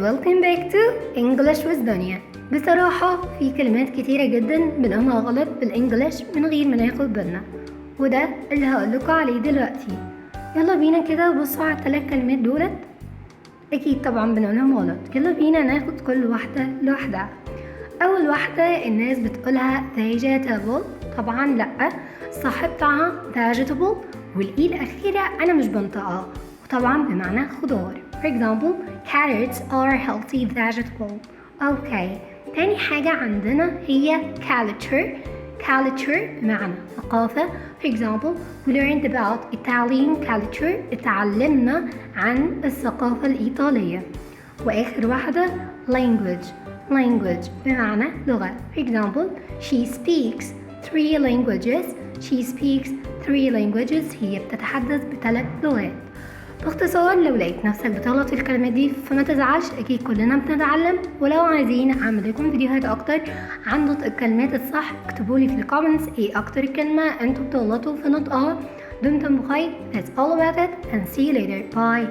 welcome back to English with دنيا. بصراحة في كلمات كتيرة جدا بنقولها غلط بالإنجليش من غير ما ناخد بالنا، وده اللي هقولكوا عليه دلوقتي. يلا بينا كده بصوا على ال3 كلمات دولت. أكيد طبعا بنقولهم غلط، يلا بينا ناخد كل واحدة لوحدها. أول واحدة الناس بتقولها vegetable، طبعا لأ، الصح بتاعها vegetable، والإي الأخيرة أنا مش بنطقها، وطبعا بمعنى خضار. For example, carrots are healthy vegetable. أوكي، تاني حاجة عندنا هي culture بمعنى ثقافة. For example, we learned about Italian culture. اتعلمنا عن الثقافة الإيطالية. وآخر واحدة language بمعنى لغة. For example, she speaks 3 languages. هي بتتحدث ب3 لغات. باختصار لو لقيت نفسك بتغلط في الكلمات دي فما تزعلش، اكيد كلنا بنتعلم. ولو عايزين اعمل لكم فيديوهات اكتر عن نطق الكلمات الصح اكتبولي في الكومنتس ايه اكتر كلمة انتوا بتغلطوا في نطقها. دمتم بخير. That's all about it and see you later. Bye.